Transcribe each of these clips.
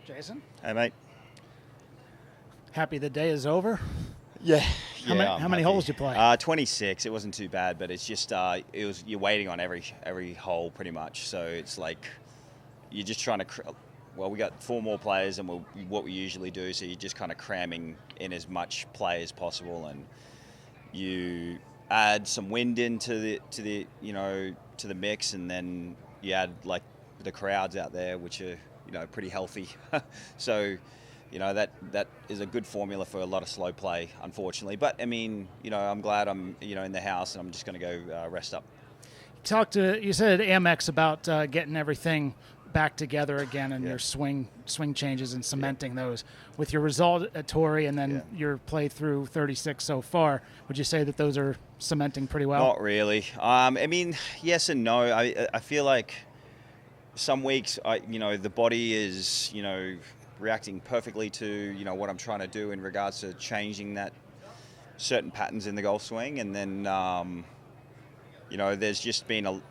Jason, Hey, mate. happy the day is over. Yeah. How many holes did you play? 26. It wasn't too bad, but it's just you're waiting on every hole pretty much. So it's like you're just trying to. Well, we got 4 more players than what we usually do, so you're just kind of cramming in as much play as possible, and you add some wind into the mix, and then you add like the crowds out there, which are pretty healthy. So that is a good formula for a lot of slow play, unfortunately. But I mean, I'm glad I'm in the house, and I'm just going to go rest up. You said at Amex about getting everything back together again, and your swing changes and cementing those. With your result at Torrey and then your play through 36 so far, would you say that those are cementing pretty well? Not really. I mean, yes and no. I feel like some weeks, the body is, reacting perfectly to, what I'm trying to do in regards to changing that certain patterns in the golf swing. And then, there's just been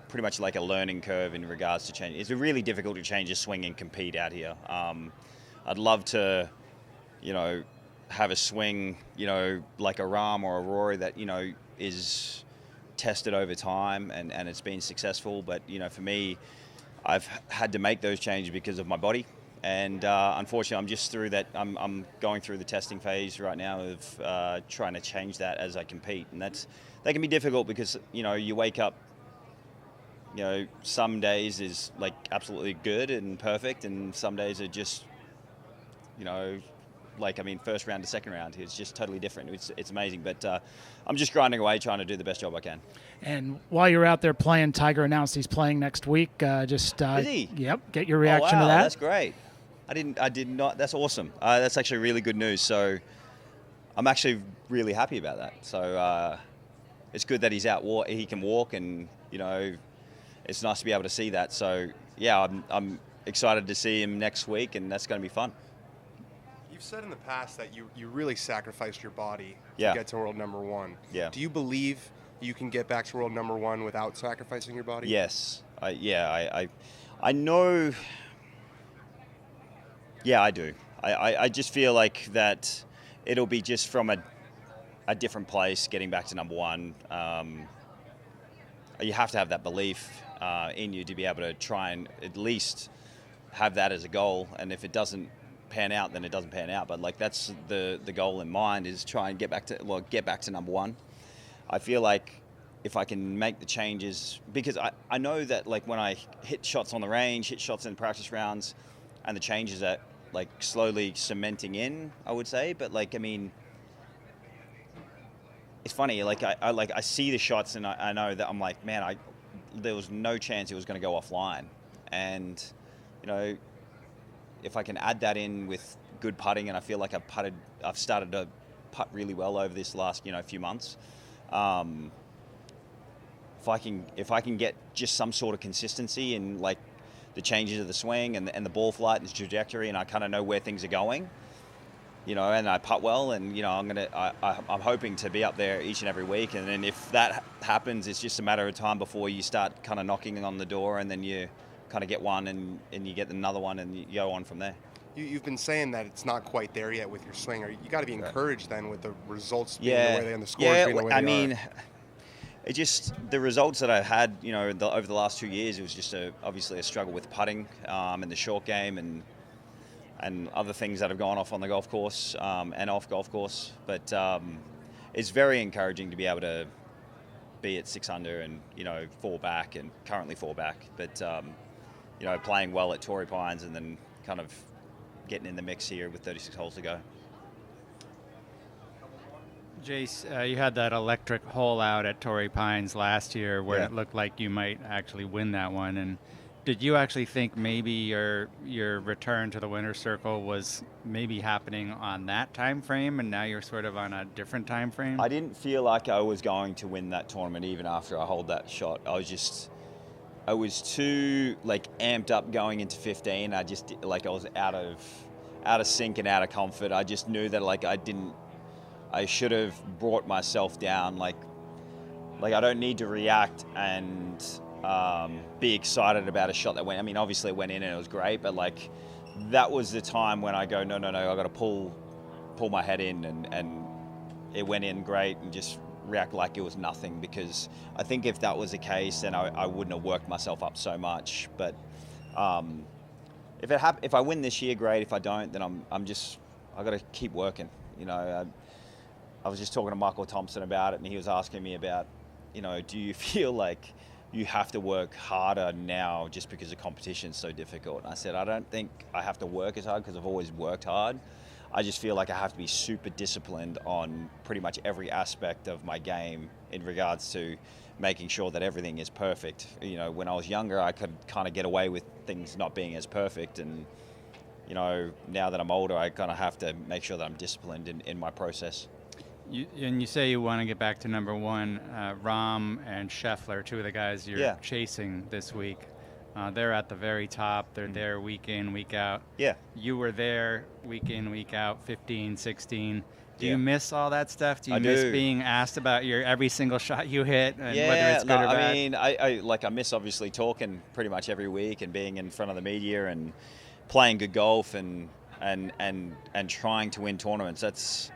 pretty much like a learning curve in regards to change. It's really difficult to change a swing and compete out here. I'd love to, have a swing, like a Rahm or a Rory that, is tested over time and it's been successful. But, for me, I've had to make those changes because of my body. And unfortunately, I'm just through that. I'm going through the testing phase right now of trying to change that as I compete. And that can be difficult because, you wake up, some days is like absolutely good and perfect, and some days are just, first round to second round, it's just totally different. It's amazing, but I'm just grinding away, trying to do the best job I can. And while you're out there playing, Tiger announced he's playing next week. Is he? Yep. Get your reaction to that. That's great. I did not. That's awesome. That's actually really good news. So I'm actually really happy about that. So it's good that he's out. He can walk, and it's nice to be able to see that. So yeah, I'm excited to see him next week, and that's going to be fun. You've said in the past that you really sacrificed your body to get to world number 1. Yeah. Do you believe you can get back to world number 1 without sacrificing your body? Yes. I know. Yeah, I do. I just feel like that it'll be just from a different place getting back to number 1. You have to have that belief in you to be able to try and at least have that as a goal. And if it doesn't pan out, then it doesn't pan out. But like that's the goal in mind, is try and get back to number 1. I feel like if I can make the changes, because I know that like when I hit shots on the range, hit shots in practice rounds, and the changes are like slowly cementing in, I would say. But like, I mean, it's funny, like I see the shots and I know that I'm like, man, there was no chance it was going to go offline. And, if I can add that in with good putting, and I feel like I've started to putt really well over this last, few months. If I can get just some sort of consistency in like the changes of the swing and the ball flight and the trajectory, and I kind of know where things are going, and I putt well, and I'm hoping to be up there each and every week. And then if that happens, it's just a matter of time before you start kind of knocking on the door, and then you kind of get one and you get another one, and you go on from there. You've been saying that it's not quite there yet with your swing. You got to be encouraged then with the results being the way they are and the scores being the way they are. It just, the results that I had, over the last 2 years, it was just obviously a struggle with putting and the short game and other things that have gone off on the golf course and off golf course. But it's very encouraging to be able to be at 6 under and, 4 back, and currently 4 back. But, playing well at Torrey Pines and then kind of getting in the mix here with 36 holes to go. Jace, you had that electric hole out at Torrey Pines last year where it looked like you might actually win that one. And did you actually think maybe your return to the winner's circle was maybe happening on that time frame, and now you're sort of on a different time frame? I didn't feel like I was going to win that tournament even after I holed that shot. I was too like amped up going into 15. I was out of sync and out of comfort. I just knew that I should have brought myself down. Like I don't need to react and be excited about a shot that went. I mean, obviously it went in and it was great, but like that was the time when I go, no, I got to pull my head in, and it went in great, and just react like it was nothing, because I think if that was the case, then I wouldn't have worked myself up so much. But if I win this year, great. If I don't, then I got to keep working. You know, I was just talking to Michael Thompson about it, and he was asking me about, you know, do you feel like you have to work harder now just because the competition is so difficult? And I said, I don't think I have to work as hard, because I've always worked hard. I just feel like I have to be super disciplined on pretty much every aspect of my game in regards to making sure that everything is perfect. You know, when I was younger, I could kind of get away with things not being as perfect. And, you know, now that I'm older, I kind of have to make sure that I'm disciplined in my process. You say you want to get back to number one. Rahm and Scheffler, two of the guys you're chasing this week, they're at the very top. They're there week in, week out. Yeah. You were there week in, week out, 15, 16. Do you miss all that stuff? Do you I miss do. being asked about your every single shot you hit, and whether it's good or bad? I mean, I miss obviously talking pretty much every week and being in front of the media and playing good golf and trying to win tournaments. That's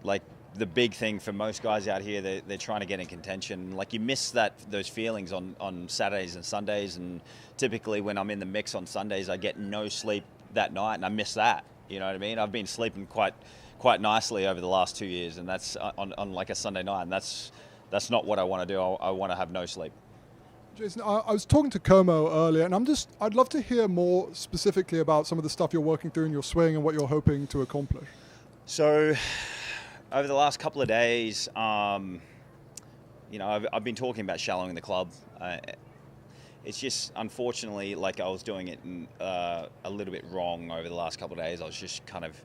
like the big thing for most guys out here. They're trying to get in contention. Like, you miss those feelings on Saturdays and Sundays, and typically when I'm in the mix on Sundays, I get no sleep that night, and I miss that. You know what I mean? I've been sleeping quite nicely over the last 2 years, and that's on like a Sunday night, and that's not what I want to do. I want to have no sleep. Jason, I was talking to Como earlier, and I'd love to hear more specifically about some of the stuff you're working through in your swing and what you're hoping to accomplish. So, over the last couple of days, you know, I've been talking about shallowing the club. It's just, unfortunately, like, I was doing it a little bit wrong over the last couple of days. I was just kind of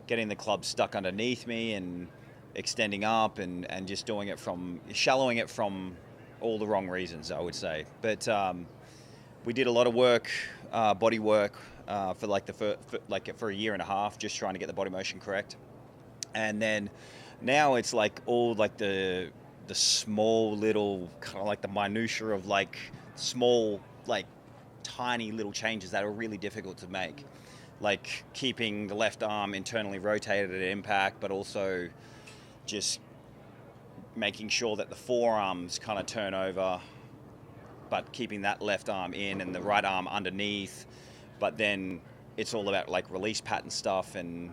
getting the club stuck underneath me and extending up and just shallowing it from all the wrong reasons, I would say. But we did a lot of work, body work, for a year and a half, just trying to get the body motion correct. And then now it's like all like the small little, kind of like the minutiae of like small, like tiny little changes that are really difficult to make. Like keeping the left arm internally rotated at impact, but also just making sure that the forearms kind of turn over, but keeping that left arm in and the right arm underneath. But then it's all about like release pattern stuff and,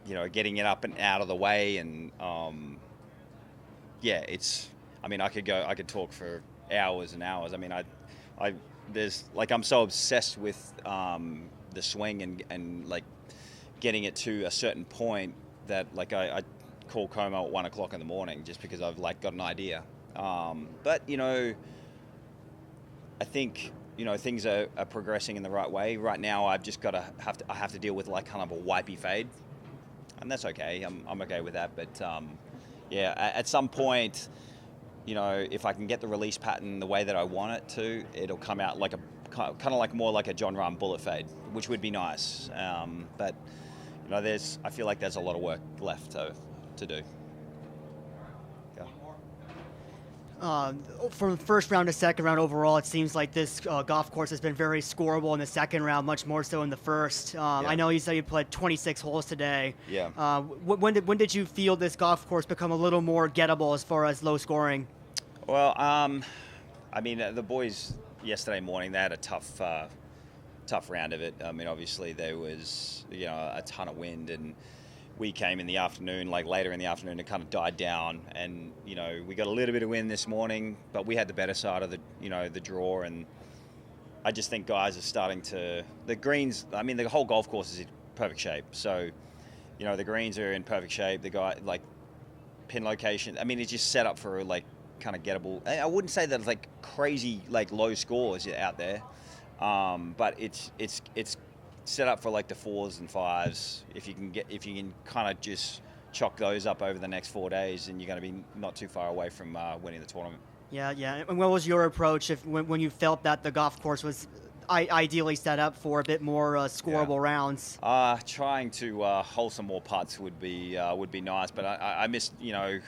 you know, getting it up and out of the way. And I mean, I could talk for hours and hours. I mean, I'm so obsessed with the swing and like getting it to a certain point that like I call Como at 1 o'clock in the morning just because I've like got an idea. But you know, I think, you know, things are progressing in the right way. Right now, I've just got I have to deal with like kind of a wipey fade, and that's okay. I'm okay with that. But at some point, you know, if I can get the release pattern the way that I want it to, it'll come out like kind of like more like a John Rahm bullet fade, which would be nice. But you know, I feel like there's a lot of work left to do. From first round to second round overall, it seems like this golf course has been very scoreable in the second round, much more so in the first. I know you said you played 26 holes today. Yeah. When did you feel this golf course become a little more gettable as far as low scoring? Well, I mean, the boys yesterday morning, they had a tough round of it. I mean, obviously there was, you know, a ton of wind, and we came in the afternoon, like later in the afternoon, it kind of died down, and you know, we got a little bit of wind this morning, but we had the better side of the draw, and I just think guys are starting to, the greens, I mean, the whole golf course is in perfect shape, so you know, the greens are in perfect shape, the guy, like pin location, I mean, it's just set up for like kind of gettable. I wouldn't say that it's like crazy like low scores out there, but it's set up for like the 4s and 5s. If you can kind of just chalk those up over the next 4 days, and you're going to be not too far away from winning the tournament. Yeah. And what was your approach when you felt that the golf course was ideally set up for a bit more scoreable rounds? Trying to hole some more putts would be nice, but I missed, you know,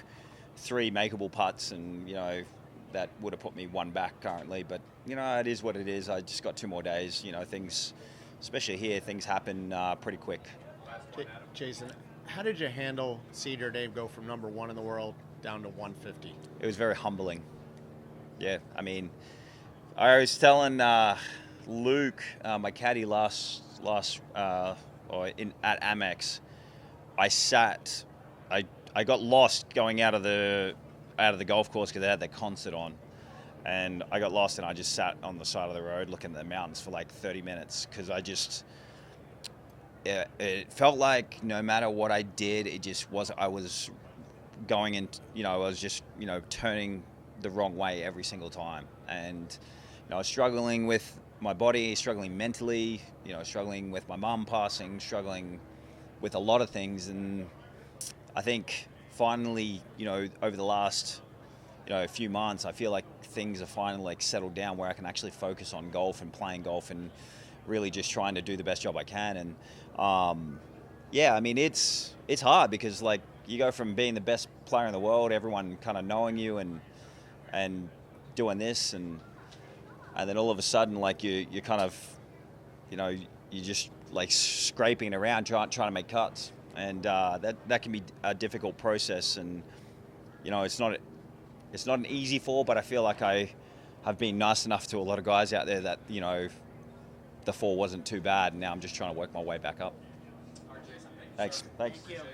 3 makeable putts, and you know, that would have put me 1 back currently. But you know, it is what it is. I just got 2 more days. You know, things especially here, things happen pretty quick. Jason, how did you handle seeing your name go from #1 in the world down to 150? It was very humbling. Yeah, I mean, I was telling Luke, my caddy at Amex, I got lost going out of the golf course because they had their concert on, and I got lost and I just sat on the side of the road looking at the mountains for like 30 minutes because it felt like no matter what I did, I was going in, I was just, turning the wrong way every single time. And, I was struggling with my body, struggling mentally, struggling with my mum passing, struggling with a lot of things. And I think finally, over the last, few months, I feel like things are finally like settled down where I can actually focus on golf and playing golf and really just trying to do the best job I can. And I mean, it's hard because like you go from being the best player in the world, everyone kind of knowing you and doing this, and then all of a sudden like you're kind of, you're just like scraping around trying to make cuts, and that can be a difficult process. And it's not an easy fall, but I feel like I have been nice enough to a lot of guys out there that the fall wasn't too bad, and now I'm just trying to work my way back up. Thanks.